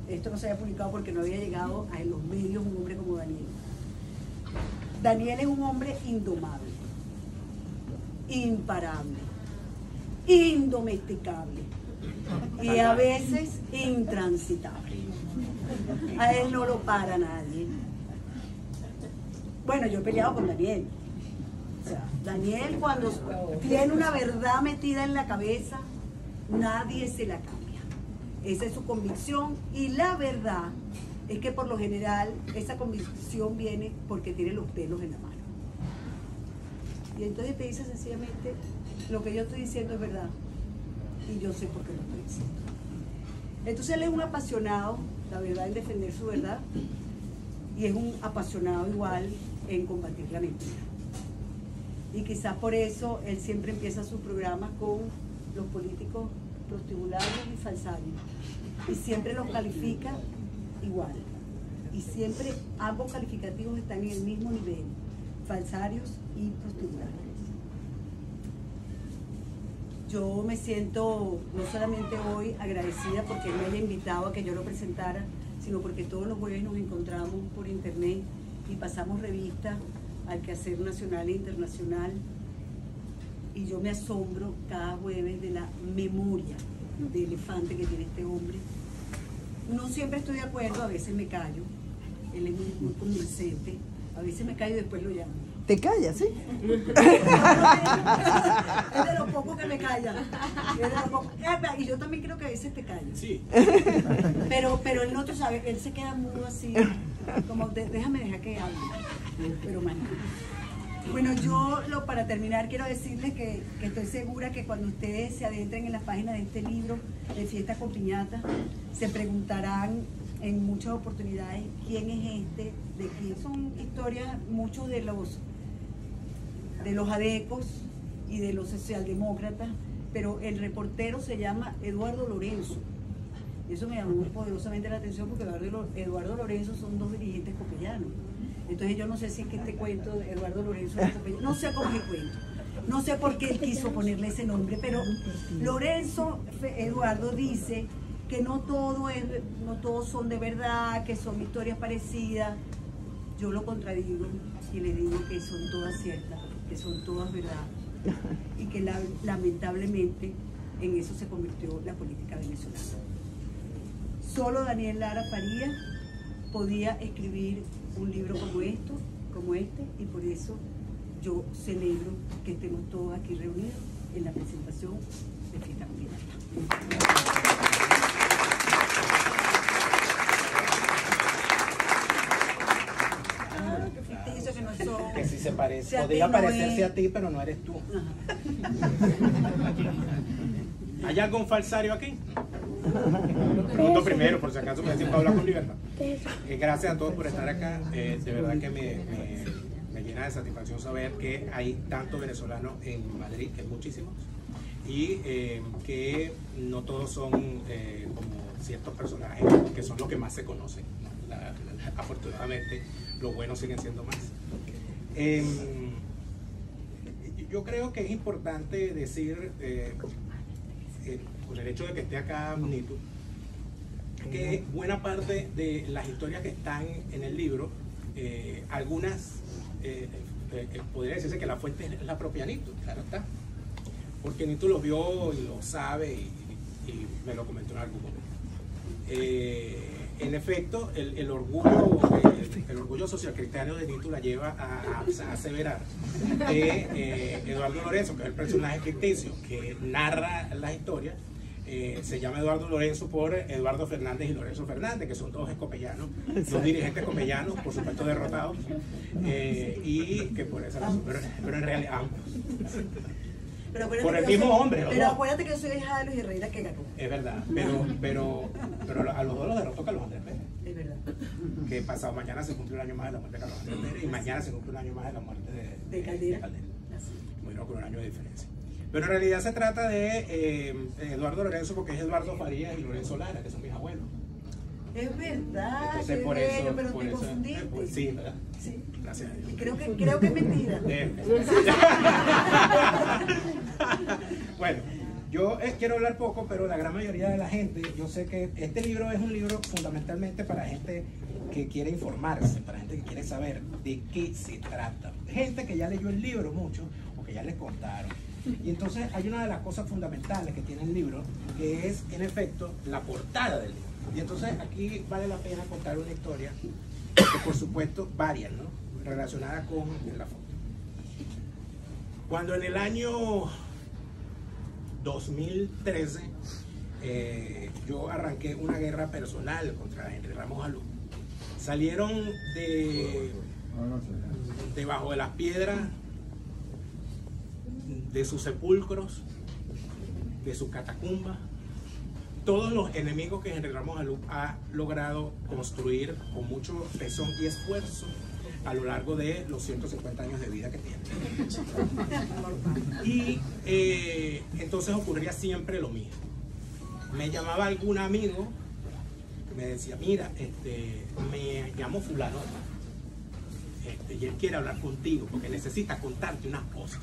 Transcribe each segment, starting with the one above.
esto no se había publicado porque no había llegado a los medios un hombre como Daniel. Daniel es un hombre indomable, imparable, indomesticable y a veces intransitable. A él no lo para nadie. Bueno, yo he peleado con Daniel. O sea, Daniel cuando tiene una verdad metida en la cabeza, nadie se la cambia. Esa es su convicción y la verdad es que por lo general esa convicción viene porque tiene los pelos en la mano. Y entonces te dice sencillamente, lo que yo estoy diciendo es verdad y yo sé por qué lo estoy diciendo. Entonces él es un apasionado, la verdad, en defender su verdad, y es un apasionado igual en combatir la mentira. Y quizás por eso él siempre empieza sus programas con los políticos prostibularios y falsarios, y siempre los califica igual, y siempre ambos calificativos están en el mismo nivel, falsarios y prostibularios. Yo me siento no solamente hoy agradecida porque él me haya invitado a que yo lo presentara, sino porque todos los jueves nos encontramos por internet y pasamos revistas al quehacer nacional e internacional, y yo me asombro cada jueves de la memoria de elefante que tiene este hombre. No siempre estoy de acuerdo, a veces me callo, él es muy convincente, a veces me callo y después lo llamo. ¿Te callas, sí? Es de lo poco que me calla. Y yo también creo que a veces te callas. Sí. Pero él no, tú sabes, él se queda mudo así, como déjame dejar que hable. Pero mañana. Bueno, yo para terminar quiero decirles que estoy segura que cuando ustedes se adentren en las páginas de este libro de Fiesta con Piñata, se preguntarán en muchas oportunidades quién es este, de quién son historias, muchos de los adecos y de los socialdemócratas, pero el reportero se llama Eduardo Lorenzo. Y eso me llamó poderosamente la atención porque Eduardo Lorenzo son dos dirigentes copellanos. Entonces yo no sé si es que este cuento de Eduardo Lorenzo es copellano, no sé cómo es el cuento, no sé por qué él quiso ponerle ese nombre, pero Lorenzo, Eduardo dice que no todos son de verdad, que son historias parecidas. Yo lo contradigo y le digo que son todas ciertas, que son todas verdad, y que lamentablemente en eso se convirtió la política venezolana. Solo Daniel Lara Farías podía escribir un libro como este, y por eso yo celebro que estemos todos aquí reunidos en la presentación de Fiesta con Piñata. Que si se parece, podría parecerse a ti, pero no eres tú. ¿Hay algún falsario aquí? Pregunto primero, por si acaso me decís para hablar con libertad. Gracias a todos por estar acá. De verdad que me llena de satisfacción saber que hay tantos venezolanos en Madrid, que es muchísimos, y que no todos son como ciertos personajes que son los que más se conocen, ¿no? Afortunadamente los buenos siguen siendo más. Yo creo que es importante decir, por el hecho de que esté acá Nito, que buena parte de las historias que están en el libro, algunas podría decirse que la fuente es la propia Nito, claro está, porque Nito lo vio y lo sabe y me lo comentó en algún momento. En efecto, el orgullo socialcristiano de Nito la lleva a aseverar que Eduardo Lorenzo, que es el personaje ficticio que narra la historia, se llama Eduardo Lorenzo por Eduardo Fernández y Lorenzo Fernández, que son todos escopellanos, dos dirigentes copellanos, por supuesto derrotados, y que por esa razón, pero en realidad ambos. Por el mismo hombre. Pero acuérdate que yo soy hija de Luis Herrera que ganó. Es verdad, pero a los dos los derrotó Carlos Andrés Pérez. Es verdad. Que pasado mañana se cumple un año más de la muerte de Carlos Andrés Pérez y mañana se cumple un año más de la muerte de Caldera. Bueno, con un año de diferencia. Pero en realidad se trata de Eduardo Lorenzo, porque es Eduardo Farías y Lorenzo Lara, que son mis abuelos. Es verdad. Entonces por eso, pero te confundiste. Pues, sí, ¿verdad? Sí. Gracias a Dios. Creo que es mentira. Bueno, Yo quiero hablar poco, pero la gran mayoría de la gente, yo sé que este libro es un libro fundamentalmente para gente que quiere informarse, para gente que quiere saber de qué se trata. Gente que ya leyó el libro mucho o que ya les contaron. Y entonces hay una de las cosas fundamentales que tiene el libro, que es en efecto la portada del libro. Y entonces aquí vale la pena contar una historia, que por supuesto varias, ¿no? Relacionada con la foto. Cuando en el año 2013 yo arranqué una guerra personal contra Henry Ramos Alú, salieron debajo de las piedras, de sus sepulcros, de sus catacumbas, todos los enemigos que Henry Ramos Alú ha logrado construir con mucho tesón y esfuerzo a lo largo de los 150 años de vida que tiene. Y entonces ocurría siempre lo mismo. Me llamaba algún amigo que me decía, mira, me llamo fulano, y él quiere hablar contigo porque necesita contarte unas cosas.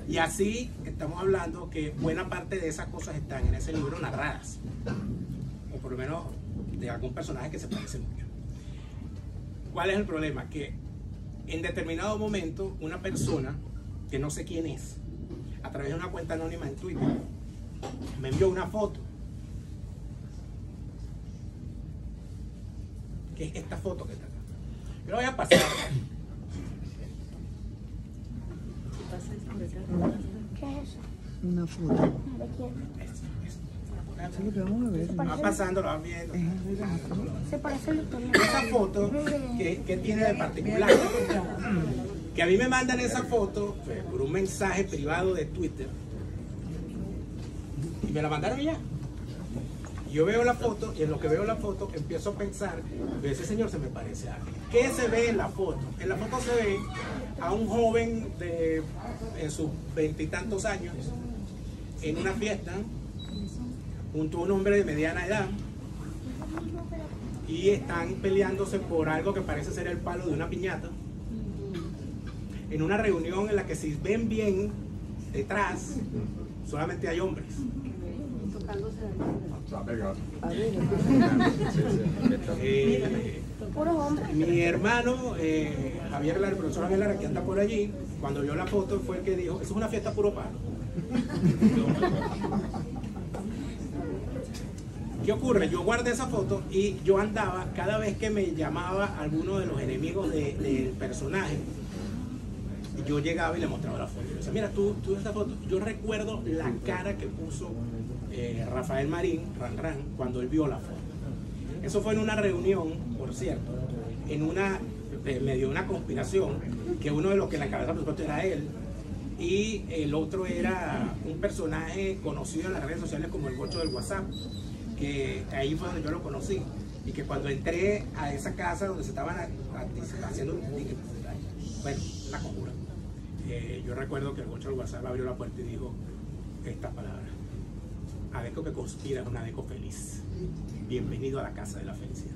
Y así estamos hablando que buena parte de esas cosas están en ese libro narradas, o por lo menos de algún personaje que se parece mucho. ¿Cuál es el problema? Que en determinado momento una persona, que no sé quién es, a través de una cuenta anónima en Twitter, me envió una foto, que es esta foto que está acá. Yo la voy a pasar. ¿Qué es eso? Una foto. ¿De quién? Eso es lo que vamos a ver. Va pasando, lo van viendo. Se parece al doctor. Esa foto, que tiene de particular? Que a mí me mandan esa foto por un mensaje privado de Twitter. Y me la mandaron ya. Yo veo la foto y en lo que veo la foto empiezo a pensar, ese señor se me parece a alguien. ¿Qué se ve en la foto? En la foto se ve a un joven en sus 20 y tantos años en una fiesta junto a un hombre de mediana edad y están peleándose por algo que parece ser el palo de una piñata en una reunión en la que, si ven bien detrás, solamente hay hombres. Puros hombres. Mi hermano Javier Lara, el profesor Javier Lara, que anda por allí, cuando vio la foto fue el que dijo, eso es una fiesta puro palo. ¿Qué ocurre? Yo guardé esa foto y yo andaba, cada vez que me llamaba alguno de los enemigos del personaje, yo llegaba y le mostraba la foto. Yo decía, mira, tú esta foto. Yo recuerdo la cara que puso Rafael Marín, Ran, cuando él vio la foto. Eso fue en una reunión, por cierto, en medio de una conspiración, que uno de los que la encabezaba, por supuesto, era él, y el otro era un personaje conocido en las redes sociales como el Bocho del WhatsApp, que ahí fue donde yo lo conocí, y que cuando entré a esa casa donde se estaban haciendo, bueno, la conjura, yo recuerdo que el Bocho del WhatsApp abrió la puerta y dijo estas palabras: Adeco que conspira es un Adeco feliz. Bienvenido a la casa de la felicidad.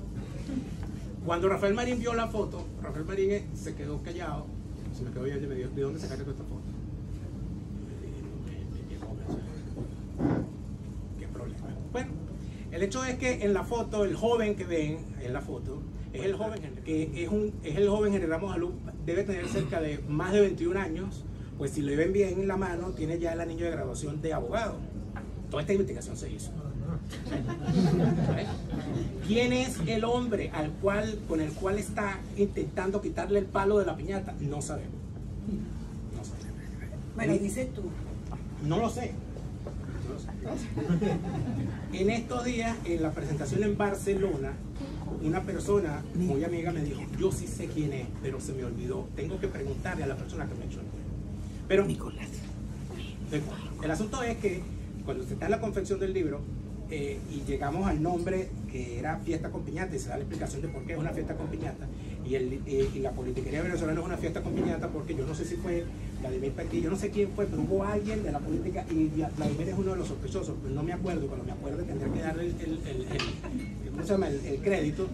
Cuando Rafael Marín vio la foto, Rafael Marín se quedó callado, se me quedó viendo y me dijo, ¿de dónde sacaste esta foto? ¿Qué problema? Bueno, el hecho es que en la foto, el joven que ven en la foto, es el joven Henry Ramos Alú, debe tener cerca de más de 21 años, pues si le ven bien en la mano, tiene ya el anillo de graduación de abogado. Toda esta investigación se hizo. ¿Quién es el hombre con el cual está intentando quitarle el palo de la piñata? No sabemos. No sabemos. Bueno, dices tú. No lo sé. En estos días, en la presentación en Barcelona, una persona muy amiga me dijo, yo sí sé quién es, pero se me olvidó. Tengo que preguntarle a la persona que me echó el cuento. Pero Nicolás. El asunto es que cuando se está en la confección del libro y llegamos al nombre que era Fiesta con Piñata, y se da la explicación de por qué es una fiesta con piñata, y la politiquería venezolana es una fiesta con piñata porque yo no sé si fue Vladimir Petit, yo no sé quién fue, pero hubo alguien de la política, y Vladimir es uno de los sospechosos, pero no me acuerdo, y cuando me acuerdo tendré que darle ¿cómo se llama? El crédito,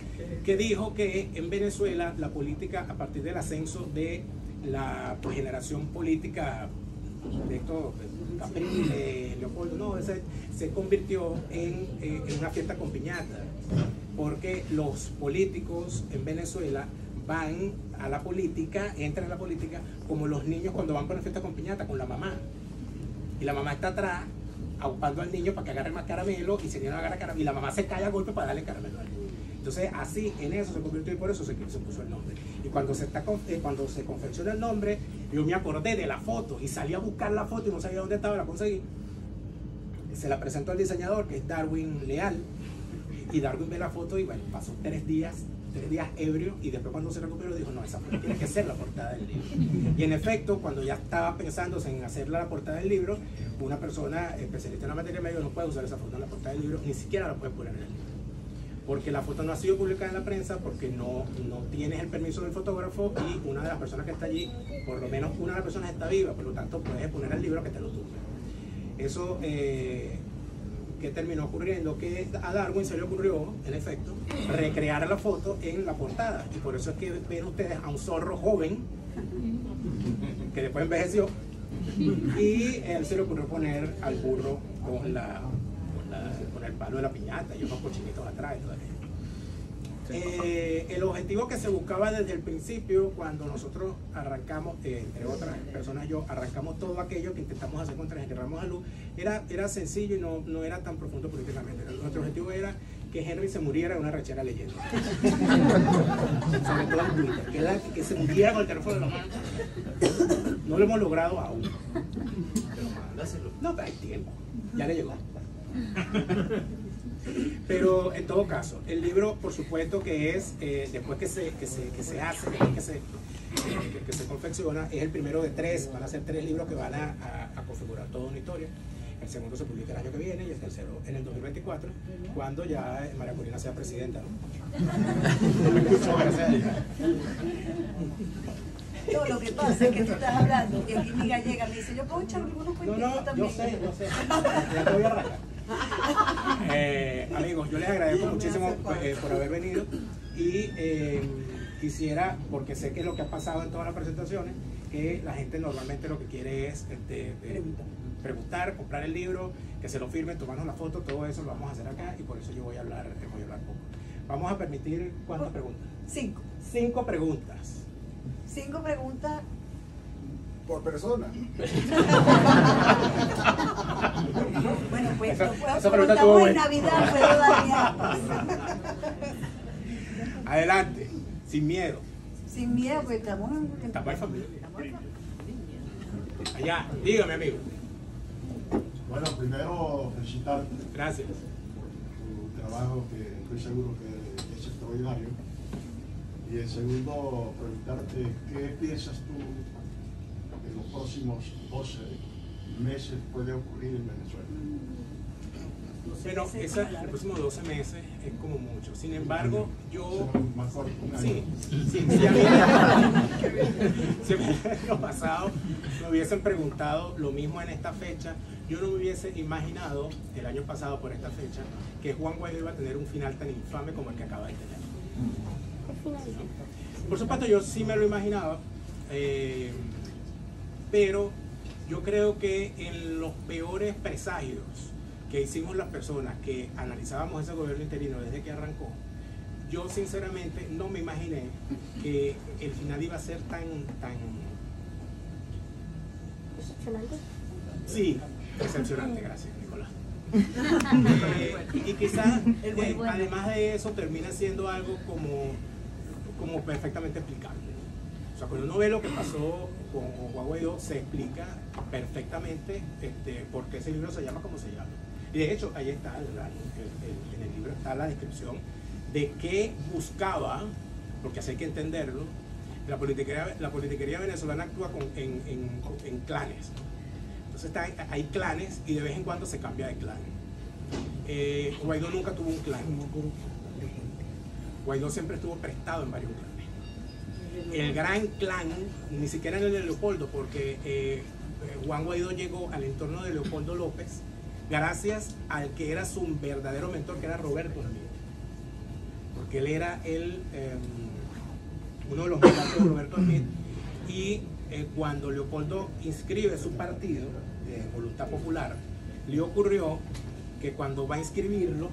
que dijo que en Venezuela la política, a partir del ascenso de la generación política de esto, Capriles, Leopoldo, no, ese se convirtió en una fiesta con piñata, porque los políticos en Venezuela van a la política, entran a la política como los niños cuando van para una fiesta con piñata con la mamá, y la mamá está atrás aupando al niño para que agarre más caramelo, y se niega a agarrar caramelo, y la mamá se cae a golpe para darle caramelo al niño. Entonces así, en eso se convirtió, y por eso se puso el nombre. Y cuando se confecciona el nombre, yo me acordé de la foto y salí a buscar la foto y no sabía dónde estaba, la conseguí. Se la presentó al diseñador, que es Darwin Leal, y Darwin ve la foto y bueno, pasó 3 días ebrio, y después cuando se recuperó dijo, no, esa foto tiene que ser la portada del libro. Y en efecto, cuando ya estaba pensándose en hacer la portada del libro, una persona especialista en la materia me dijo, no puede usar esa foto en la portada del libro, ni siquiera la puede poner en el libro, porque la foto no ha sido publicada en la prensa, porque no tienes el permiso del fotógrafo, y una de las personas que está allí, por lo menos una de las personas está viva, por lo tanto puedes poner el libro que te lo tumbe. Eso, ¿qué terminó ocurriendo? Que a Darwin se le ocurrió, en efecto, recrear la foto en la portada, y por eso es que ven ustedes a un zorro joven, que después envejeció, y él se le ocurrió poner al burro con el palo de la piñata y unos cochinitos atrás y todo aquello. El objetivo que se buscaba desde el principio, cuando nosotros arrancamos, entre otras personas yo, arrancamos todo aquello que intentamos hacer contra Henry Ramos Alú, era sencillo y no era tan profundo políticamente. Nuestro objetivo era que Henry se muriera de una rechera leyenda. Sobre todo en Twitter, que se muriera con el teléfono de la mano. No lo hemos logrado aún. No, pero hay tiempo. Ya le llegó. Pero en todo caso, el libro, por supuesto que es, después que se hace, después que se confecciona, es el primero de 3, van a ser 3 libros que van a configurar toda una historia. El segundo se publica el año que viene y el tercero en el 2024, cuando ya María Corina sea presidenta, ¿no? No, lo que pasa es que tú estás hablando y aquí mi gallega me dice, yo puedo echarle unos cuentitos también. Yo sé, ya te voy a arrancar. Amigos, yo les agradezco muchísimo por haber venido, y quisiera, porque sé que es lo que ha pasado en todas las presentaciones, que la gente normalmente lo que quiere es preguntar, comprar el libro, que se lo firmen, tomarnos la foto, todo eso lo vamos a hacer acá, y por eso yo voy a hablar poco. Vamos a permitir, ¿cuántas preguntas? 5. 5 preguntas. 5 preguntas. Por persona. Bueno, pues Esa como pregunta estamos estuvo en buena. Navidad, puedo dar Adelante, sin miedo. sin miedo, pues estamos en familia. Allá, dígame, amigo. Bueno, primero felicitarte Gracias. por tu trabajo, que estoy seguro que es extraordinario. Y el segundo, preguntarte qué piensas tú en los próximos 12 meses puede ocurrir en Venezuela. Bueno, los próximos 12 meses es como mucho. Sin embargo, yo... Más corto, un año. Sí, si el año pasado me hubiesen preguntado lo mismo en esta fecha, yo no me hubiese imaginado el año pasado por esta fecha que Juan Guaidó iba a tener un final tan infame como el que acaba de tener. Por supuesto, yo sí me lo imaginaba, pero yo creo que en los peores presagios que hicimos las personas que analizábamos ese gobierno interino desde que arrancó, yo sinceramente no me imaginé que el final iba a ser tan ¿Decepcionante? sí, decepcionante. Gracias, Nicolás. Y quizás, además de eso, termina siendo algo como perfectamente explicable. O sea, cuando uno ve lo que pasó con Juan Guaidó, se explica perfectamente por qué ese libro se llama como se llama. Y de hecho, ahí está, en el libro está la descripción de qué buscaba, porque así hay que entenderlo. La politiquería venezolana actúa en clanes, ¿no? Entonces hay clanes y de vez en cuando se cambia de clan. Guaidó nunca tuvo un clan. Guaidó siempre estuvo prestado en varios clanes. El gran clan, ni siquiera en el de Leopoldo, porque Juan Guaidó llegó al entorno de Leopoldo López gracias al que era su verdadero mentor, que era Roberto Smith. Porque él era uno de los mentores de Roberto Smith, y cuando Leopoldo inscribe su partido, Voluntad Popular, le ocurrió que cuando va a inscribirlo,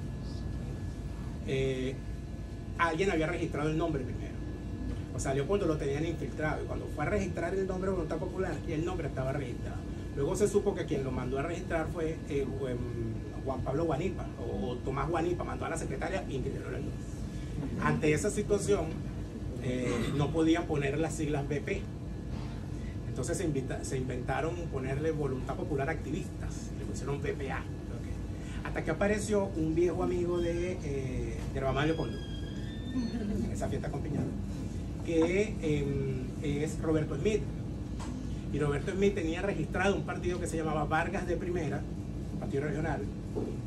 alguien había registrado el nombre primero. O sea, Leopoldo lo tenían infiltrado, y cuando fue a registrar el nombre de Voluntad Popular, el nombre estaba registrado. Luego se supo que quien lo mandó a registrar fue Juan Pablo Guanipa, o Tomás Guanipa, mandó a la secretaria y inscribieron el nombre. Ante esa situación, no podían poner las siglas BP. Entonces se inventaron ponerle Voluntad Popular Activistas, le pusieron BPA. Okay. Hasta que apareció un viejo amigo de Mamá Leopoldo, en esa fiesta con piñata, que es Roberto Smith. Y Roberto Smith tenía registrado un partido que se llamaba Vargas de Primera, un partido regional,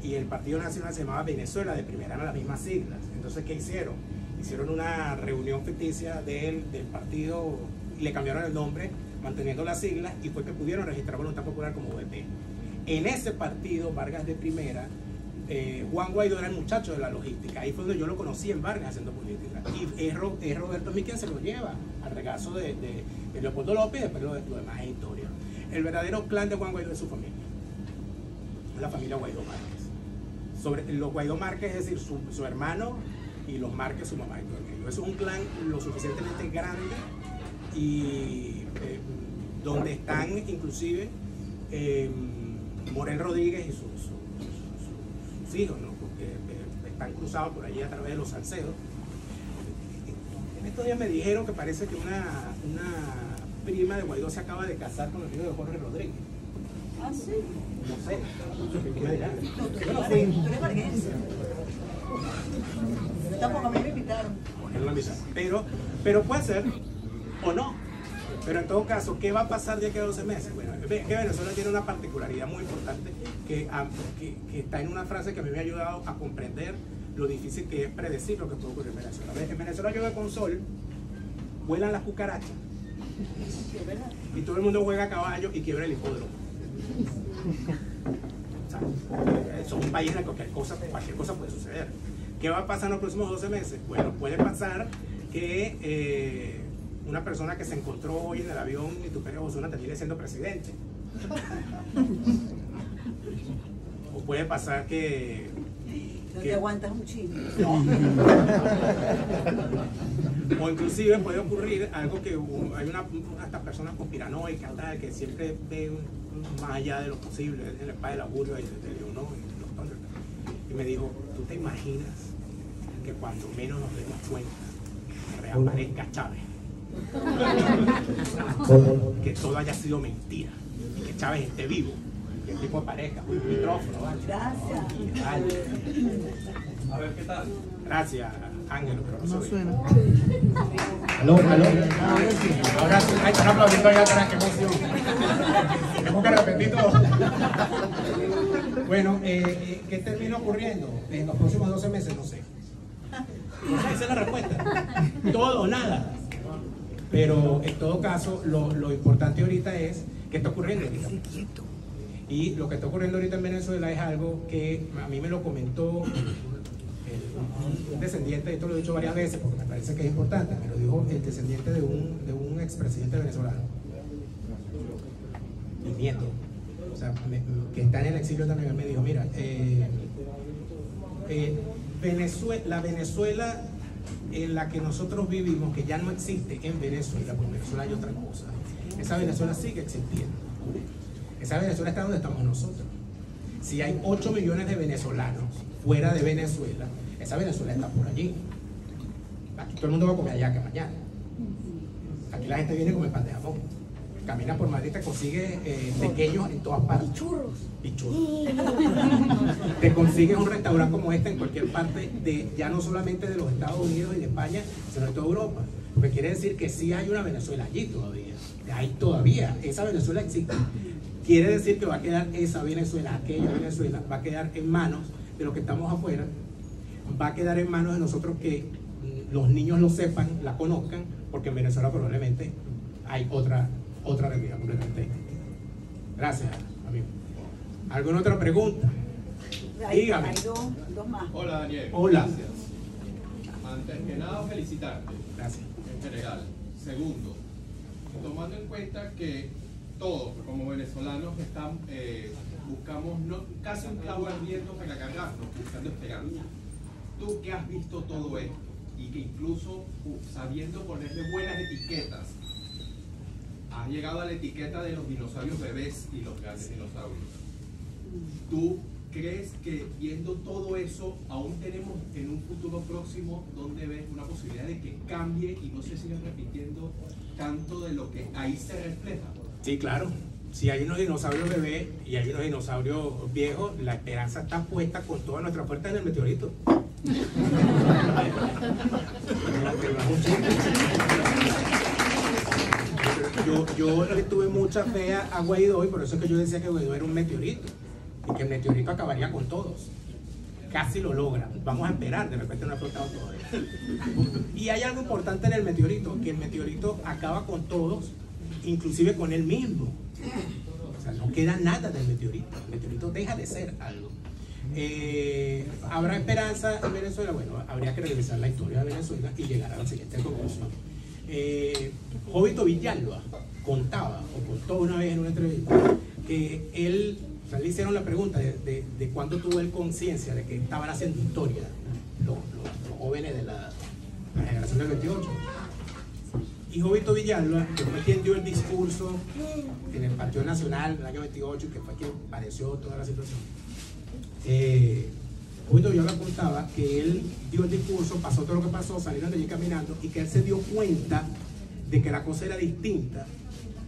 y el partido nacional se llamaba Venezuela de Primera, eran las mismas siglas. Entonces, ¿qué hicieron? Hicieron una reunión ficticia del partido y le cambiaron el nombre, manteniendo las siglas, y fue que pudieron registrar Voluntad Popular como VP. En ese partido, Vargas de Primera, Juan Guaidó era el muchacho de la logística. Ahí fue donde yo lo conocí, en Vargas, haciendo política. Y es Roberto Smith quien se lo lleva al regazo de Leopoldo López, y después lo demás es historia. El verdadero clan de Juan Guaidó es su familia, la familia Guaidó Márquez. Sobre los Guaidó Márquez, es decir, su hermano, y los Márquez, su mamá y todo ello. Eso es un clan lo suficientemente grande, y donde están inclusive Morel Rodríguez y sus hijos, ¿no? Porque están cruzados por allí a través de los Salcedos. En estos días me dijeron que parece que una prima de Guaidó se acaba de casar con el hijo de Jorge Rodríguez. Ah, sí. No sé, ¿qué me dirán? Yo no Tú fui. eres varguense. Tampoco a mí me invitaron. Pero puede ser o no. Pero en todo caso, ¿qué va a pasar de aquí a 12 meses? Bueno, que Venezuela tiene una particularidad muy importante que está en una frase que a mí me ha ayudado a comprender lo difícil que es predecir lo que puede ocurrir en Venezuela. En Venezuela llueve con sol, vuelan las cucarachas, y todo el mundo juega a caballo y quiebra el hipódromo. O sea, eso es un país en el que cualquier cosa puede suceder. ¿Qué va a pasar en los próximos 12 meses? Bueno, puede pasar que una persona que se encontró hoy en el avión y Tuperio Osuna termine siendo presidente. O puede pasar que No te aguantas un chingo. no. O inclusive puede ocurrir algo que hay estas personas conspiranoicas, tal, que siempre ven más allá de lo posible, en el padre del augurio y los tontos. Y me dijo, ¿tú te imaginas que cuando menos nos demos cuenta reaparezca Chávez? Que todo haya sido mentira y que Chávez esté vivo, que el tipo aparezca con el micrófono, ¿vale? Gracias. Vale. A ver qué tal. Gracias, Ángel, pero no No soy. suena. Aló. Ahora sí. Ay, están aplaudiendo allá atrás, qué emoción. Tenemos que repetir todo. Bueno, ¿qué termina ocurriendo en los próximos 12 meses? No sé. Esa es la respuesta. Todo o nada. Pero en todo caso, lo importante ahorita es qué está ocurriendo ahorita. Y lo que está ocurriendo ahorita en Venezuela es algo que a mí me lo comentó un descendiente, esto lo he dicho varias veces porque me parece que es importante, me lo dijo el descendiente de un expresidente venezolano, mi nieto, o sea, que está en el exilio también. Me dijo, mira, la Venezuela en la que nosotros vivimos, que ya no existe en Venezuela, porque en Venezuela hay otra cosa, esa Venezuela sigue existiendo. Esa Venezuela está donde estamos nosotros. Si hay 8 millones de venezolanos fuera de Venezuela, esa Venezuela está por allí. Aquí todo el mundo va a comer hallaca mañana. Aquí la gente viene a comer pan de jamón. Camina por Madrid, te consigue pequeños en todas partes. Y churros. Te consigues un restaurante como este en cualquier parte, ya no solamente de los Estados Unidos y de España, sino de toda Europa. Lo que quiere decir que sí hay una Venezuela allí todavía. Hay todavía. Esa Venezuela existe. Quiere decir que va a quedar esa Venezuela, aquella Venezuela, va a quedar en manos de los que estamos afuera, va a quedar en manos de nosotros que los niños lo sepan, la conozcan, porque en Venezuela probablemente hay otra realidad completamente distinta. Gracias, amigo. ¿Alguna otra pregunta? Dígame. Hay dos más. Hola, Daniel. Hola. Gracias. Antes que nada, felicitarte. Gracias. En general. Segundo, tomando en cuenta que todos, como venezolanos, buscamos casi un clavo al viento para cargarnos, buscando esperanza. Tú que has visto todo esto y que incluso sabiendo ponerle buenas etiquetas, has llegado a la etiqueta de los dinosaurios bebés y los grandes dinosaurios. ¿Tú crees que viendo todo eso aún tenemos en un futuro próximo donde ves una posibilidad de que cambie y no se siga repitiendo tanto de lo que ahí se refleja? Sí, claro. Si hay unos dinosaurios bebés y hay unos dinosaurios viejos, la esperanza está puesta con toda nuestra fuerza en el meteorito. Yo le tuve mucha fe a Guaidó y por eso es que yo decía que Guaidó era un meteorito y que el meteorito acabaría con todos. Casi lo logra. Vamos a esperar, de repente no ha explotado todavía. Y hay algo importante en el meteorito, que el meteorito acaba con todos, inclusive con él mismo. O sea, no queda nada del meteorito. El meteorito deja de ser algo. ¿Habrá esperanza en Venezuela? Bueno, habría que revisar la historia de Venezuela y llegar a la siguiente conclusión. Jovito Villalba contaba, o contó una vez en una entrevista, que él, o sea, le hicieron la pregunta de cuándo tuvo él conciencia de que estaban haciendo historia los jóvenes de la generación del 28. Y Jovito Villalba, que fue quien dio el discurso en el Partido Nacional en el año 28, que fue quien padeció toda la situación, Jovito Villalba contaba que él dio el discurso, pasó todo lo que pasó, salieron de allí caminando y que él se dio cuenta de que la cosa era distinta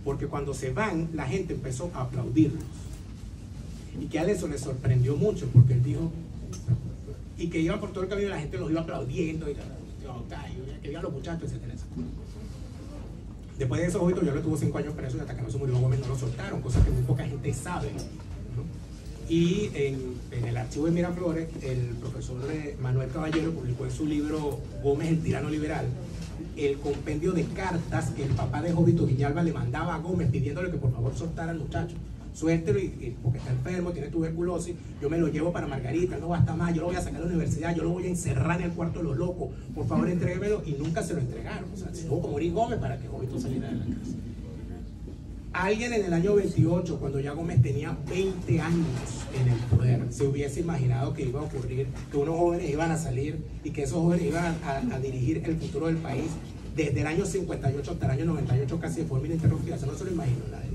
porque cuando se van la gente empezó a aplaudirlos y que a él eso le sorprendió mucho porque él dijo, y que iba por todo el camino y la gente los iba aplaudiendo y que digan los muchachos, etcétera. Después de eso, Jovito Villalba tuvo 5 años preso y hasta que no se murió Gómez no lo soltaron, cosa que muy poca gente sabe, ¿no? Y en el archivo de Miraflores, el profesor Manuel Caballero publicó en su libro Gómez, el tirano liberal, el compendio de cartas que el papá de Jovito Villalba le mandaba a Gómez pidiéndole que por favor soltara al muchacho. Suéltelo porque está enfermo, tiene tuberculosis, yo me lo llevo para Margarita, no basta más, yo lo voy a sacar de la universidad, yo lo voy a encerrar en el cuarto de los locos, por favor entréguemelo, y nunca se lo entregaron. O sea, se tuvo que morir Gómez para que Jovito saliera de la casa. Alguien en el año 28, cuando ya Gómez tenía 20 años en el poder, se hubiese imaginado que iba a ocurrir, que unos jóvenes iban a salir y que esos jóvenes iban a dirigir el futuro del país desde el año 58 hasta el año 98 casi de forma ininterrumpida. Eso no se lo imagino nadie.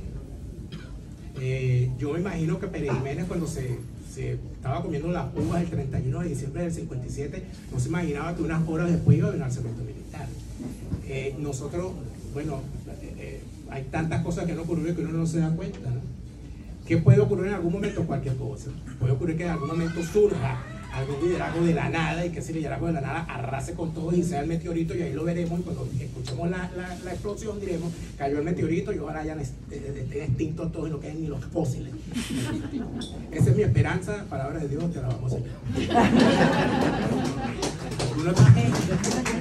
Yo me imagino que Pérez Jiménez, cuando se estaba comiendo las uvas el 31 de diciembre del 57, no se imaginaba que unas horas después iba a haber un alzamiento militar. Nosotros, bueno, hay tantas cosas que no ocurren que uno no se da cuenta, ¿no? ¿Qué puede ocurrir en algún momento? Cualquier cosa. Puede ocurrir que en algún momento surja algún liderazgo de la nada y que ese liderazgo de la nada arrase con todos y sea el meteorito, y ahí lo veremos, y cuando escuchemos la explosión diremos, cayó el meteorito y ahora ya estén extintos todos y no queden ni los fósiles. Esa es mi esperanza, palabra de Dios, te la vamos a seguir.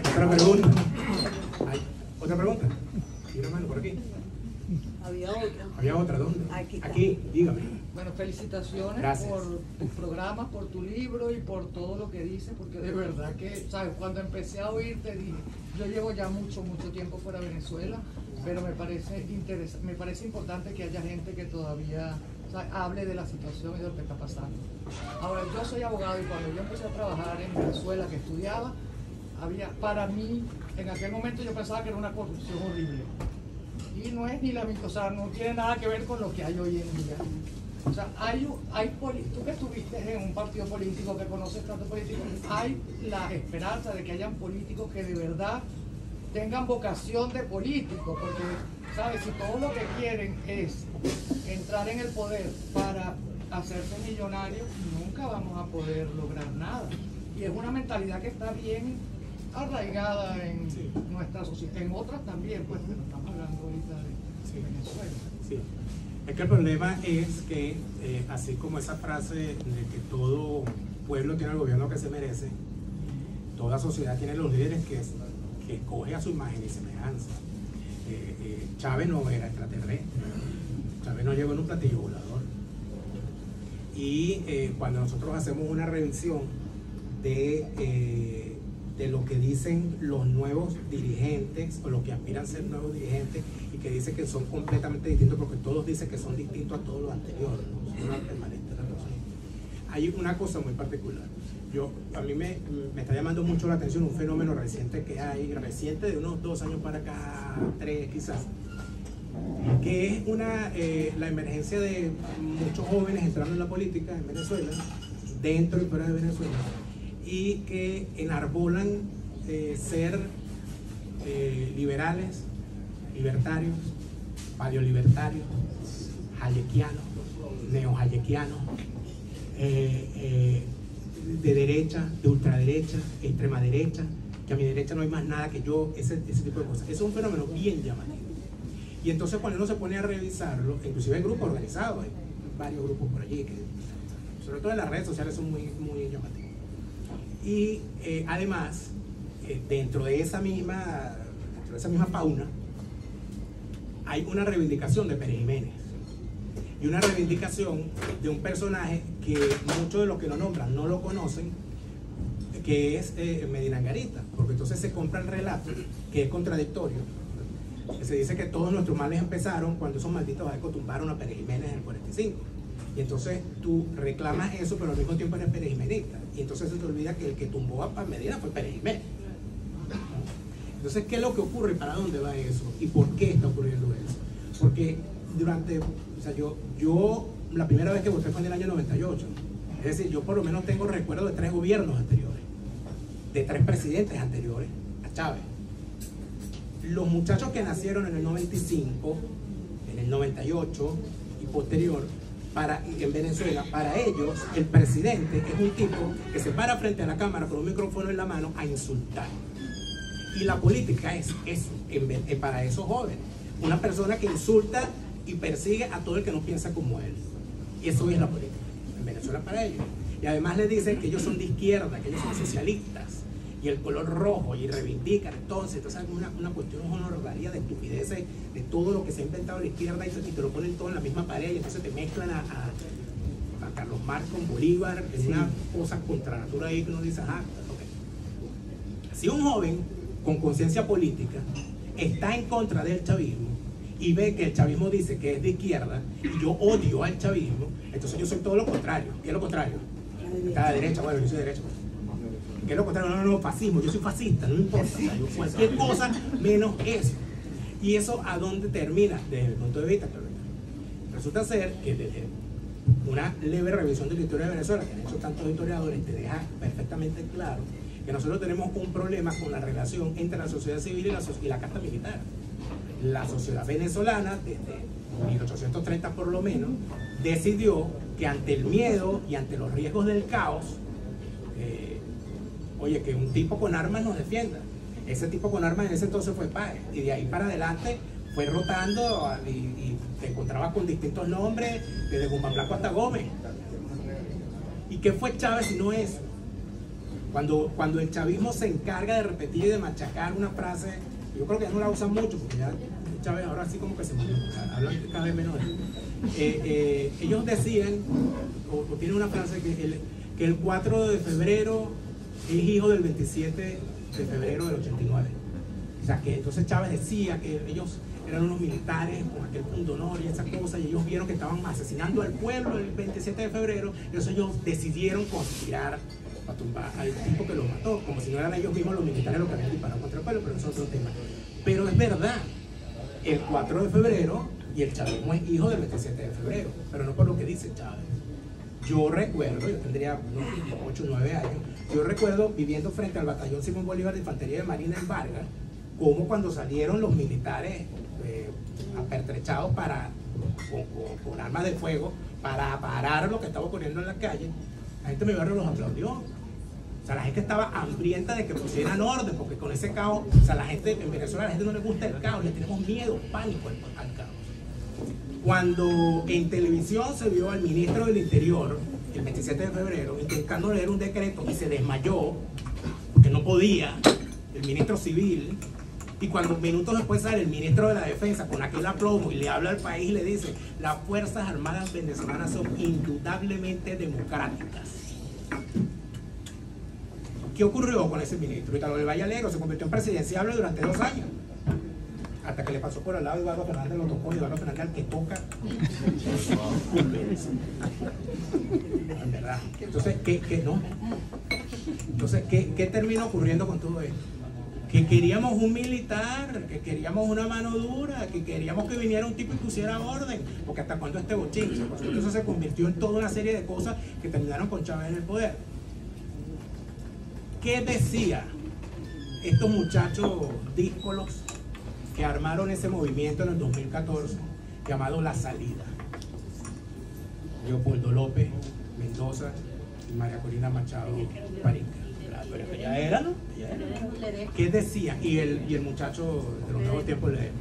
¿Otra pregunta? ¿Otra pregunta? ¿Y una mano por aquí? Había otra. ¿Había otra? ¿Dónde? Aquí, dígame. Bueno, felicitaciones. Gracias. Por tu programa, por tu libro y por todo lo que dices, porque de verdad que, ¿sabes? Cuando empecé a oírte dije, yo llevo ya mucho tiempo fuera de Venezuela, pero me parece importante que haya gente que todavía, ¿sabes?, hable de la situación y de lo que está pasando. Ahora, yo soy abogado y cuando yo empecé a trabajar en Venezuela, que estudiaba, para mí, en aquel momento yo pensaba que era una corrupción horrible. Y no es ni o sea, no tiene nada que ver con lo que hay hoy en día. O sea, tú que estuviste en un partido político, que conoces tanto político, hay la esperanza de que hayan políticos que de verdad tengan vocación de político, porque, ¿sabes? Si todo lo que quieren es entrar en el poder para hacerse millonarios, nunca vamos a poder lograr nada. Y es una mentalidad que está bien arraigada en nuestra sociedad, en otras también, pues, pero estamos hablando ahorita de Venezuela. Sí. Es que el problema es que, así como esa frase de que todo pueblo tiene el gobierno que se merece, toda sociedad tiene los líderes que escoge a su imagen y semejanza. Chávez no era extraterrestre, Chávez no llegó en un platillo volador. Y cuando nosotros hacemos una revisión de de lo que dicen los nuevos dirigentes o los que aspiran a ser nuevos dirigentes y que dicen que son completamente distintos, porque todos dicen que son distintos a todos los anteriores, ¿no? Son una permanente razón. Hay una cosa muy particular. A mí me está llamando mucho la atención un fenómeno reciente que hay, reciente de unos 2 años para acá, 3 quizás, que es la emergencia de muchos jóvenes entrando en la política en Venezuela, dentro y fuera de Venezuela, y que enarbolan ser liberales, libertarios, paleolibertarios, hayekianos, neo-hayekianos, de derecha, de ultraderecha, extrema derecha, que a mi derecha no hay más nada que yo, ese tipo de cosas. Es un fenómeno bien llamativo. Y entonces cuando uno se pone a revisarlo, inclusive hay grupos organizados, hay varios grupos por allí, que sobre todo en las redes sociales son muy, muy llamativos. Y además, dentro de esa misma fauna, hay una reivindicación de Pérez Jiménez. Y una reivindicación de un personaje que muchos de los que lo nombran no lo conocen, que es Medina Angarita, porque entonces se compra el relato, que es contradictorio, que se dice que todos nuestros males empezaron cuando esos malditos vascos tumbaron a Pérez Jiménez en el 45. Y entonces tú reclamas eso, pero al mismo tiempo eres Pérez Jiménezista. Y entonces se te olvida que el que tumbó a Medina fue Pérez Jiménez. Entonces, ¿qué es lo que ocurre? ¿Para dónde va eso? ¿Y por qué está ocurriendo eso? Porque yo la primera vez que voté fue en el año 98. Es decir, yo por lo menos tengo recuerdo de 3 gobiernos anteriores, de 3 presidentes anteriores a Chávez. Los muchachos que nacieron en el 95, en el 98 y posterior, en Venezuela, para ellos el presidente es un tipo que se para frente a la cámara con un micrófono en la mano a insultar. Y la política es eso, para esos jóvenes. Una persona que insulta y persigue a todo el que no piensa como él. Y eso es la política en Venezuela para ellos. Y además les dicen que ellos son de izquierda, que ellos son socialistas, y el color rojo, y reivindican. Entonces una cuestión, una barbaridad de estupideces de todo lo que se ha inventado la izquierda, y te lo ponen todo en la misma pared, y entonces te mezclan a Carlos Marx con Bolívar, es una cosa contra natura ahí que uno dice, okay. Si un joven con conciencia política está en contra del chavismo y ve que el chavismo dice que es de izquierda y yo odio al chavismo, entonces yo soy todo lo contrario. ¿Qué es lo contrario? Está a la derecha, bueno, yo soy de derecha. ¿Qué es lo contrario? No, fascismo, yo soy fascista, no importa, o sea, yo cualquier cosa menos eso. ¿Y eso a dónde termina? Desde el punto de vista, resulta ser que desde una leve revisión de la historia de Venezuela, que han hecho tantos historiadores, te deja perfectamente claro que nosotros tenemos un problema con la relación entre la sociedad civil y la casta militar. La sociedad venezolana, desde 1830 por lo menos, decidió que ante el miedo y ante los riesgos del caos, que un tipo con armas nos defienda. Ese tipo con armas en ese entonces fue Páez, y de ahí para adelante fue rotando y te encontrabas con distintos nombres, desde Guzmán Blanco hasta Gómez. ¿Y qué fue Chávez si no eso? Cuando el chavismo se encarga de repetir y de machacar una frase, yo creo que ya no la usan mucho, porque ya Chávez ahora sí como que se murió, hablan cada vez menos de él. Ellos decían, o tienen una frase que el 4 de febrero es hijo del 27 de febrero del 89. O sea, que entonces Chávez decía que ellos eran unos militares con aquel punto honor y esa cosa, y ellos vieron que estaban asesinando al pueblo el 27 de febrero, y entonces ellos decidieron conspirar para tumbar al tipo que lo mató, como si no eran ellos mismos los militares los que habían disparado contra el pueblo, pero eso es otro tema. Pero es verdad, el 4 de febrero y el chavismo es hijo del 27 de febrero, pero no por lo que dice Chávez. Yo recuerdo, yo tendría unos 8 o 9 años, yo recuerdo viviendo frente al batallón Simón Bolívar de Infantería de Marina en Vargas, como cuando salieron los militares apertrechados con armas de fuego para parar lo que estaba ocurriendo en la calle, la gente de mi barrio los aplaudió. O sea, la gente estaba hambrienta de que pusieran orden, porque con ese caos, o sea, la gente en Venezuela, a la gente no le gusta el caos, le tenemos miedo, pánico al caos. Cuando en televisión se vio al ministro del Interior, el 27 de febrero, intentando leer un decreto y se desmayó, porque no podía, el ministro civil, y cuando minutos después sale el ministro de la Defensa con aquel aplomo y le habla al país y le dice: las Fuerzas Armadas venezolanas son indudablemente democráticas. ¿Qué ocurrió con ese ministro? Italo del Valle Alegro se convirtió en presidenciable durante 2 años. Hasta que le pasó por al lado Eduardo Fernández, lo tocó, y Eduardo Fernández al que toca. En verdad. Entonces, ¿qué termina ocurriendo con todo esto? Que queríamos un militar, que queríamos una mano dura, que queríamos que viniera un tipo y pusiera orden, porque hasta cuando este bochinche, por supuesto, eso se convirtió en toda una serie de cosas que terminaron con Chávez en el poder. ¿Qué decía estos muchachos díscolos que armaron ese movimiento en el 2014 llamado La Salida? Leopoldo López Mendoza y María Corina Machado Parinca. Pero ella era, ¿no? Ella era. ¿Qué decía? Y el muchacho de los nuevos tiempos le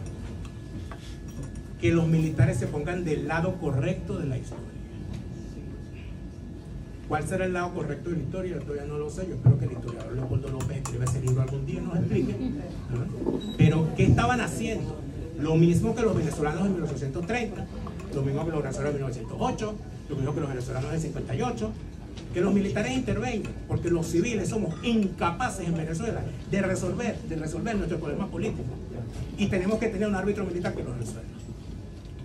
que los militares se pongan del lado correcto de la historia. ¿Cuál será el lado correcto de la historia? Yo todavía no lo sé. Yo espero que el historiador Leopoldo López escriba ese libro algún día y nos explique. Pero, ¿qué estaban haciendo? Lo mismo que los venezolanos en 1830, lo mismo que los venezolanos en 1908, lo mismo que los venezolanos en 58. Que los militares intervengan, porque los civiles somos incapaces en Venezuela de resolver nuestros problemas políticos. Y tenemos que tener un árbitro militar que los resuelva.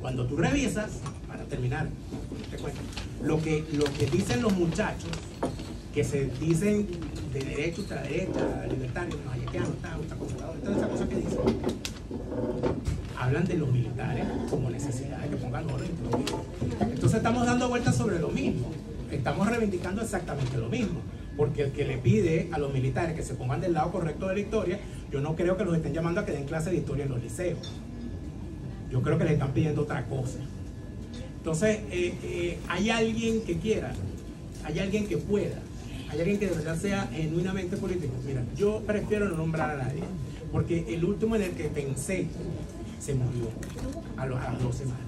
Cuando tú revisas, para terminar, te cuento, lo que dicen los muchachos, que se dicen de derecha, ultraderecha, libertarios, hayekianos, ultraconservadores, todas esas cosas que dicen, hablan de los militares como necesidad de que pongan orden. Entonces estamos dando vueltas sobre lo mismo. Estamos reivindicando exactamente lo mismo, porque el que le pide a los militares que se pongan del lado correcto de la historia, yo no creo que los estén llamando a que den clase de historia en los liceos. Yo creo que les están pidiendo otra cosa. Entonces, hay alguien que quiera, hay alguien que pueda, hay alguien que de verdad sea genuinamente político. Mira, yo prefiero no nombrar a nadie, porque el último en el que pensé se murió a las 2 semanas.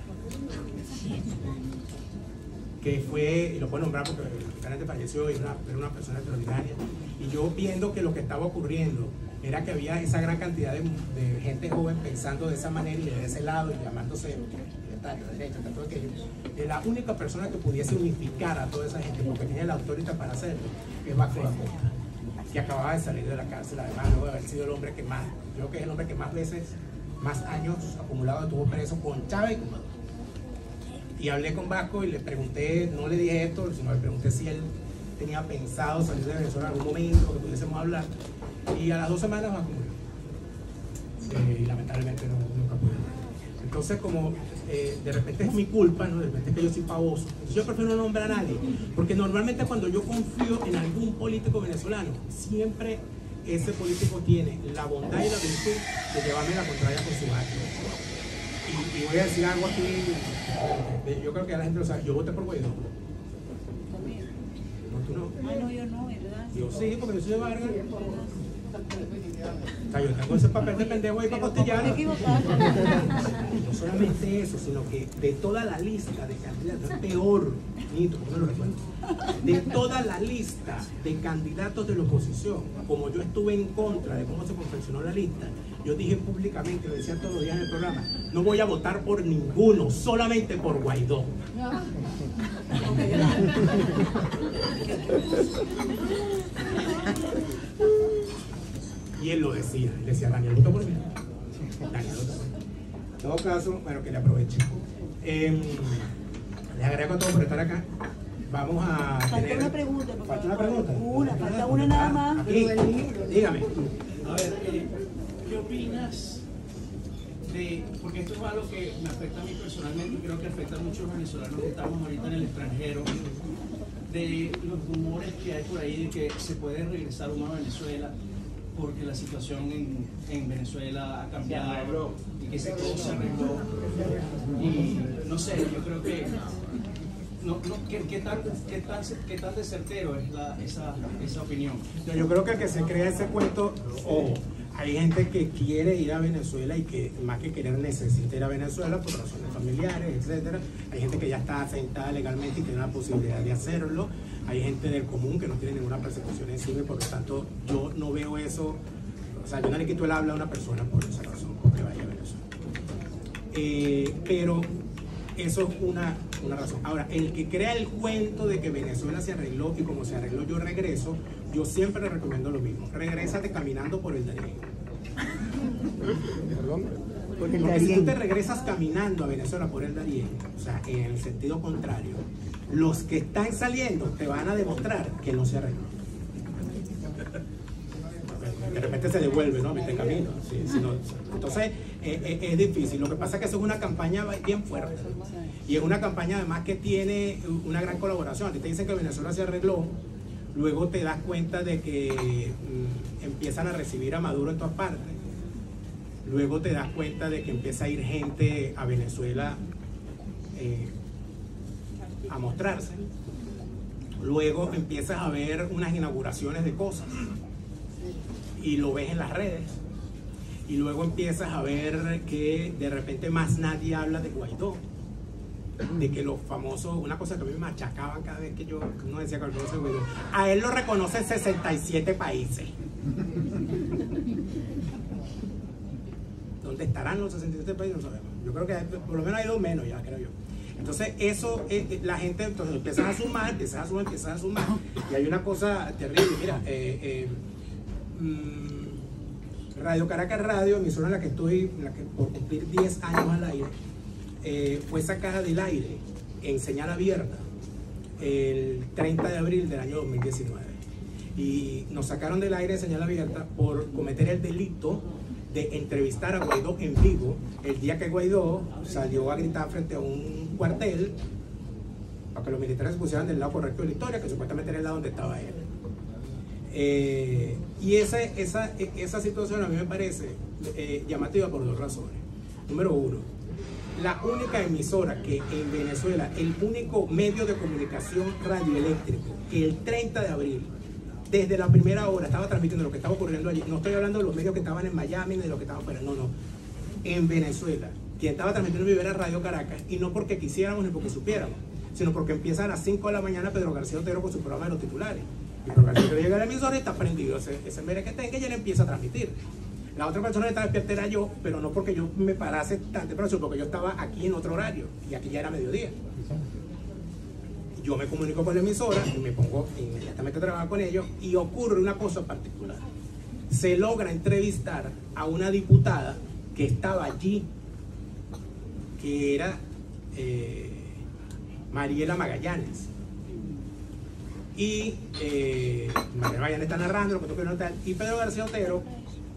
Que fue, y lo puedo nombrar porque literalmente falleció, y era una persona extraordinaria, y yo viendo que lo que estaba ocurriendo era que había esa gran cantidad de gente joven pensando de esa manera y de ese lado, y llamándose libertario, derecha, todo aquello, la única persona que pudiese unificar a toda esa gente, porque tenía la autoridad para hacerlo, es Vasco da Costa, que acababa de salir de la cárcel, además luego de haber sido el hombre que más, creo que es el hombre que más veces, más años acumulados estuvo preso con Chávez y con Maduro. Y hablé con Vasco y le pregunté, no le dije esto, sino le pregunté si él tenía pensado salir de Venezuela en algún momento, que pudiésemos hablar. Y a las 2 semanas Vasco murió. Y lamentablemente nunca pude. Entonces, como de repente es mi culpa, ¿no? De repente es que yo soy pavoso. Entonces, yo prefiero no nombrar a nadie, porque normalmente cuando yo confío en algún político venezolano, siempre ese político tiene la bondad y la virtud de llevarme la contraria con su acto. Y voy a decir algo aquí, yo creo que a la gente lo sabe, yo voté por Guaidó. No, tú no. Ah, no, yo no, ¿verdad? Yo sí, porque yo soy de Vargas. O sea, yo tengo ese papel de pendejo ahí para costillar. No solamente eso, sino que de toda la lista de candidatos, es peor, Nito, ¿cómo lo recuerdo? De toda la lista de candidatos de la oposición, como yo estuve en contra de cómo se confeccionó la lista, yo dije públicamente, lo decía todos los días en el programa, no voy a votar por ninguno, solamente por Guaidó. Y él lo decía, él decía, Daniel votó por mí. Daniel votó por mí. En todo caso, bueno, que le aproveche. Les agradezco a todos por estar acá. Vamos a Falta una pregunta. ¿Falta una pregunta? Falta una nada más. Aquí, dígame. A ver, ¿qué opinas de, porque esto es algo que me afecta a mí personalmente y creo que afecta a muchos venezolanos que estamos ahorita en el extranjero, de los rumores que hay por ahí de que se puede regresar uno a Venezuela porque la situación en Venezuela ha cambiado y que todo se arregló? Y no sé, yo creo que ¿qué tan de certero es esa opinión? Yo creo que el que se crea ese cuento, ojo, hay gente que quiere ir a Venezuela y que más que querer necesita ir a Venezuela por razones familiares, etcétera. Hay gente que ya está asentada legalmente y tiene la posibilidad de hacerlo. Hay gente del común que no tiene ninguna persecución encima y por lo tanto yo no veo eso. O sea, yo no le quito el habla a una persona por esa razón, porque vaya a Venezuela. Pero eso es una razón. Ahora, el que crea el cuento de que Venezuela se arregló y como se arregló yo regreso, yo siempre le recomiendo lo mismo. Regrésate caminando por el Darién. Porque si tú te regresas caminando a Venezuela por el Darién, o sea, en el sentido contrario, los que están saliendo te van a demostrar que no se arregló. De repente se devuelve, ¿no? Viste camino. Sí, no. Entonces, es difícil. Lo que pasa es que eso es una campaña bien fuerte. Y es una campaña además que tiene una gran colaboración. A ti te dicen que Venezuela se arregló, luego te das cuenta de que empiezan a recibir a Maduro en todas partes. Luego te das cuenta de que empieza a ir gente a Venezuela a mostrarse. Luego empiezas a ver unas inauguraciones de cosas y lo ves en las redes. Y luego empiezas a ver que de repente más nadie habla de Guaidó. De que los famosos, una cosa que a mí me machacaban cada vez que uno decía que reconoce Guaidó. A él lo reconocen 67 países. ¿Dónde estarán los 67 países? No sabemos. Yo creo que por lo menos hay 2 menos ya, creo yo. Entonces eso, la gente entonces empieza a sumar, y hay una cosa terrible. Mira, Radio Caracas Radio, emisora en la que estoy, por cumplir 10 años al aire, fue sacada del aire en señal abierta el 30 de abril del año 2019. Y nos sacaron del aire en señal abierta por cometer el delito de entrevistar a Guaidó en vivo el día que Guaidó salió a gritar frente a un cuartel para que los militares se pusieran del lado correcto de la historia, que supuestamente era el lado donde estaba él. Y esa situación a mí me parece llamativa por 2 razones. Número 1, la única emisora que en Venezuela, el único medio de comunicación radioeléctrico que el 30 de abril, desde la primera hora, estaba transmitiendo lo que estaba ocurriendo allí. No estoy hablando de los medios que estaban en Miami ni de los que estaban fuera, no. En Venezuela, quien estaba transmitiendo en vivo era Radio Caracas, y no porque quisiéramos ni porque supiéramos, sino porque empieza a las 5 de la mañana Pedro García Otero con su programa de los titulares. Y Pedro García Otero llega a la emisora y está prendido ese mere que tenga, y él empieza a transmitir. La otra persona que estaba despierta era yo, pero no porque yo me parase tan temprano, sino porque yo estaba aquí en otro horario, y aquí ya era mediodía. Yo me comunico con la emisora y me pongo inmediatamente a trabajar con ellos, y ocurre una cosa particular. Se logra entrevistar a una diputada que estaba allí, que era Mariela Magallanes. Y Mariela Magallanes está narrando lo que tú quieres notar, y Pedro García Otero,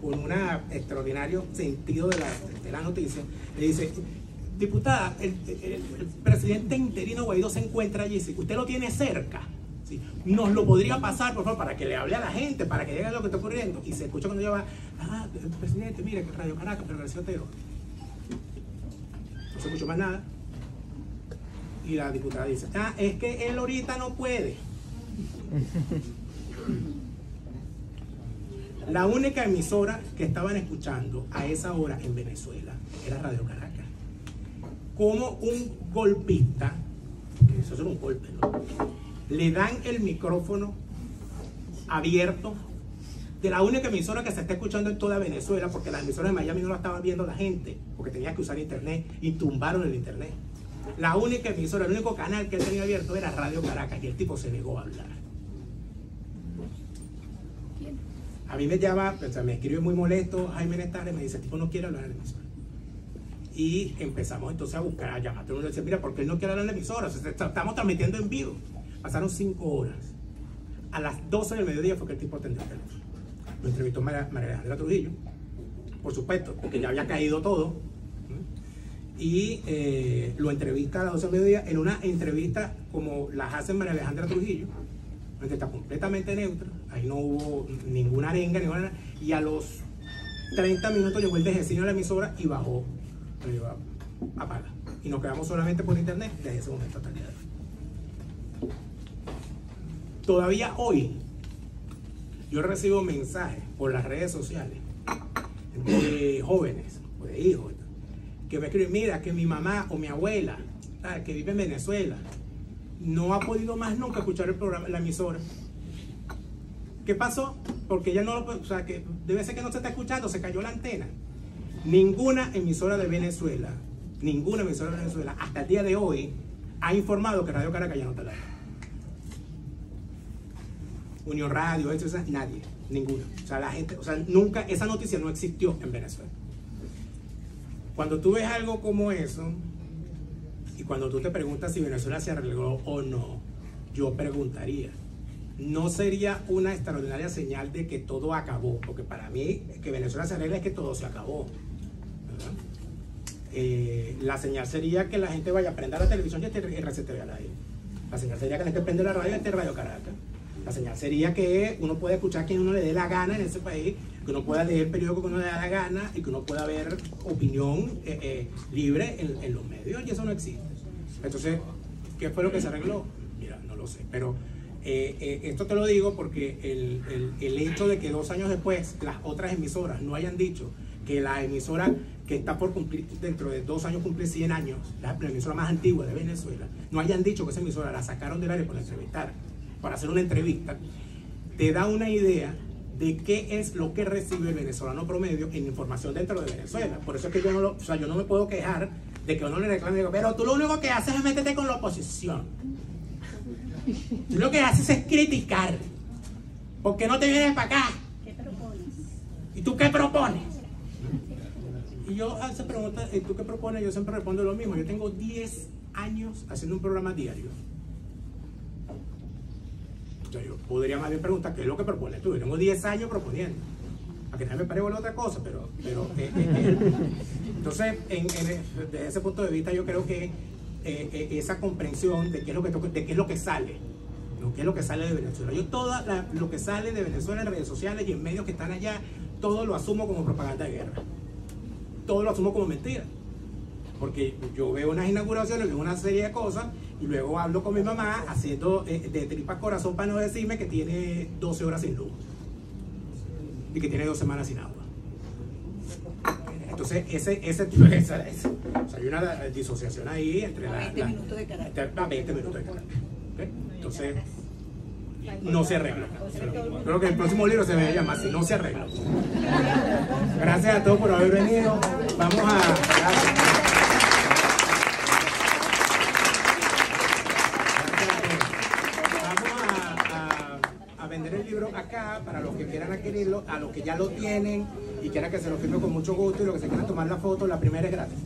con un extraordinario sentido de la noticia, le dice: diputada, el presidente interino Guaidó se encuentra allí, si usted lo tiene cerca, ¿sí?, nos lo podría pasar, por favor, para que le hable a la gente, para que diga lo que está ocurriendo. Y se escucha cuando ella va: el presidente, mire, que Radio Caracas, Pedro García Otero. No se escuchó más nada. Y la diputada dice: es que él ahorita no puede. La única emisora que estaban escuchando a esa hora en Venezuela era Radio Caracas. Como un golpista, que eso es un golpe, ¿no?, le dan el micrófono abierto de la única emisora que se está escuchando en toda Venezuela, porque las emisoras de Miami no la estaban viendo la gente, porque tenía que usar internet, y tumbaron el internet. La única emisora, el único canal que él tenía abierto era Radio Caracas, y el tipo se negó a hablar. A mí me llama, o sea, me escribe muy molesto Jaime Nestares, me dice: el tipo no quiere hablar en la emisora. Y empezamos entonces a buscar, a llamar. Uno dice: mira, ¿por qué él no quiere hablar en la emisora? O sea, estamos transmitiendo en vivo. Pasaron 5 horas. A las 12 del mediodía fue que el tipo atendió el teléfono. Lo entrevistó María Alejandra Trujillo, por supuesto, porque ya había caído todo. Y lo entrevista a las 12 del mediodía, en una entrevista como las hace María Alejandra Trujillo, donde está completamente neutra. Ahí no hubo ninguna arenga, ninguna. Y a los 30 minutos llegó el DGCINO a la emisora y bajó. Apaga. Y nos quedamos solamente por internet desde ese momento hasta el día de hoy. Todavía hoy yo recibo mensajes por las redes sociales de jóvenes o de hijos que me escriben: mira, que mi mamá o mi abuela, que vive en Venezuela, no ha podido más nunca escuchar el programa, la emisora. ¿Qué pasó? Porque ella no, o sea, que debe ser que no se está escuchando, se cayó la antena. Ninguna emisora de Venezuela, hasta el día de hoy, ha informado que Radio Caracas ya no está al aire. Unión Radio, eso, nadie, ninguno. O sea, la gente, o sea, nunca, esa noticia no existió en Venezuela. Cuando tú ves algo como eso, y cuando tú te preguntas si Venezuela se arregló o no, yo preguntaría, ¿no sería una extraordinaria señal de que todo acabó? Porque para mí, que Venezuela se arregle es que todo se acabó, ¿verdad? La señal sería que la gente vaya a prender la televisión y RCTV al aire. La señal sería que la gente prende la radio y esté Radio Caracas. La señal sería que uno puede escuchar a quien uno le dé la gana en ese país, que uno pueda leer el periódico que uno le da la gana y que uno pueda ver opinión libre en los medios, y eso no existe. Entonces, ¿qué fue lo que se arregló? Mira, no lo sé, pero esto te lo digo porque el hecho de que 2 años después las otras emisoras no hayan dicho que la emisora que está por cumplir, dentro de 2 años cumple 100 años, la emisora más antigua de Venezuela, no hayan dicho que esa emisora la sacaron del aire para hacer una entrevista, te da una idea de qué es lo que recibe el venezolano promedio en información dentro de Venezuela. Por eso es que yo no me puedo quejar de que uno le reclame, digo, pero tú lo único que haces es meterte con la oposición. Tú lo que haces es criticar. ¿Por qué no te vienes para acá? ¿Qué propones? ¿Y tú qué propones? Y yo a esa pregunta, ¿y tú qué propones? Yo siempre respondo lo mismo. Yo tengo 10 años haciendo un programa diario. O sea, yo podría más bien preguntar, ¿qué es lo que propones tú? Yo tengo 10 años proponiendo. A que nadie me pare otra cosa, pero entonces, desde ese punto de vista, yo creo que esa comprensión de qué es lo que sale, ¿no? ¿Qué es lo que sale de Venezuela? Yo lo que sale de Venezuela en redes sociales y en medios que están allá, todo lo asumo como propaganda de guerra. Todo lo asumo como mentira. Porque yo veo unas inauguraciones, veo una serie de cosas, y luego hablo con mi mamá haciendo de tripas corazón para no decirme que tiene 12 horas sin luz y que tiene 2 semanas sin agua. Entonces, o sea, hay una disociación ahí entre 20 minutos de carácter. 20 minutos de carácter. ¿Okay? Entonces, no se arregla. Creo que el próximo libro se debe llamar así, no se arregla. Gracias a todos por haber venido. Vamos a vender el libro acá para los que quieran adquirirlo, a los que ya lo tienen y quieran que se lo firme con mucho gusto, y los que se quieran tomar la foto, la primera es gratis.